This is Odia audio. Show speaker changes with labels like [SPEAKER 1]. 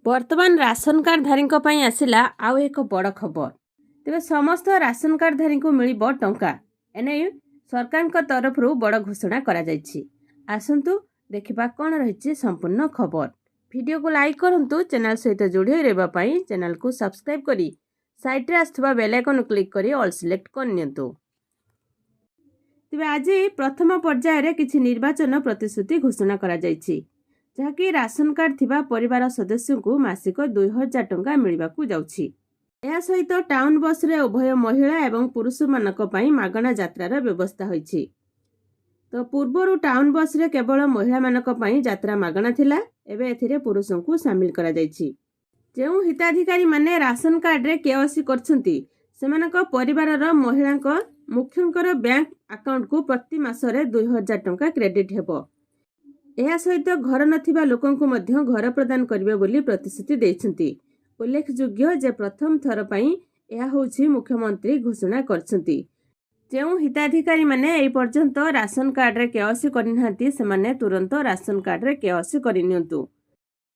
[SPEAKER 1] ବର୍ତ୍ତମାନ ରାସନ କାର୍ଡଧାରୀଙ୍କ ପାଇଁ ଆସିଲା ଆଉ ଏକ ବଡ଼ ଖବର। ତେବେ ସମସ୍ତ ରାସନ କାର୍ଡଧାରୀଙ୍କୁ ମିଳିବ ଟଙ୍କା। ଏନେଇ ସରକାରଙ୍କ ତରଫରୁ ବଡ଼ ଘୋଷଣା କରାଯାଇଛି। ଆସନ୍ତୁ ଦେଖିବା କ'ଣ ରହିଛି ସମ୍ପୂର୍ଣ୍ଣ ଖବର। ଭିଡ଼ିଓକୁ ଲାଇକ୍ କରନ୍ତୁ। ଚ୍ୟାନେଲ ସହିତ ଯୋଡ଼ି ରହିବା ପାଇଁ ଚ୍ୟାନେଲକୁ ସବସ୍କ୍ରାଇବ୍ କରି ସାଇଟ୍ରେ ଆସୁଥିବା ବେଲ୍ ଆଇକନ୍କୁ କ୍ଲିକ୍ କରି ଅଲ୍ ସିଲେକ୍ଟ କରିନିଅନ୍ତୁ। ତେବେ ଆଜି ପ୍ରଥମ ପର୍ଯ୍ୟାୟରେ କିଛି ନିର୍ବାଚନ ପ୍ରତିଶ୍ରୁତି ଘୋଷଣା କରାଯାଇଛି, ଯାହାକି ରାସନ କାର୍ଡ ଥିବା ପରିବାର ସଦସ୍ୟଙ୍କୁ ମାସିକ 2000 ଟଙ୍କା ମିଳିବାକୁ ଯାଉଛି। ଏହା ସହିତ ଟାଉନ ବସ୍ରେ ଉଭୟ ମହିଳା ଏବଂ ପୁରୁଷମାନଙ୍କ ପାଇଁ ମାଗଣା ଯାତ୍ରାର ବ୍ୟବସ୍ଥା ହୋଇଛି। ତ ପୂର୍ବରୁ ଟାଉନ ବସ୍ରେ କେବଳ ମହିଳାମାନଙ୍କ ପାଇଁ ଯାତ୍ରା ମାଗଣା ଥିଲା, ଏବେ ଏଥିରେ ପୁରୁଷଙ୍କୁ ସାମିଲ କରାଯାଇଛି। ଯେଉଁ ହିତାଧିକାରୀମାନେ ରାସନ କାର୍ଡରେ କେୱାଇସି କରିଛନ୍ତି, ସେମାନଙ୍କ ପରିବାରର ମହିଳାଙ୍କ ମୁଖ୍ୟଙ୍କର ବ୍ୟାଙ୍କ ଆକାଉଣ୍ଟକୁ ପ୍ରତି ମାସରେ 2000 ଟଙ୍କା କ୍ରେଡିଟ୍ ହେବ। ଏହା ସହିତ ଘର ନଥିବା ଲୋକଙ୍କୁ ମଧ୍ୟ ଘର ପ୍ରଦାନ କରିବେ ବୋଲି ପ୍ରତିଶ୍ରୁତି ଦେଇଛନ୍ତି। ଉଲ୍ଲେଖଯୋଗ୍ୟ ଯେ ପ୍ରଥମ ଥର ପାଇଁ ଏହା ହେଉଛି ମୁଖ୍ୟମନ୍ତ୍ରୀ ଘୋଷଣା କରିଛନ୍ତି। ଯେଉଁ ହିତାଧିକାରୀମାନେ ଏହି ପର୍ଯ୍ୟନ୍ତ ରାସନ କାର୍ଡରେ କେୱାଇସି କରିନାହାନ୍ତି, ସେମାନେ ତୁରନ୍ତ ରାସନ କାର୍ଡରେ କେୱାଇସି କରିନିଅନ୍ତୁ।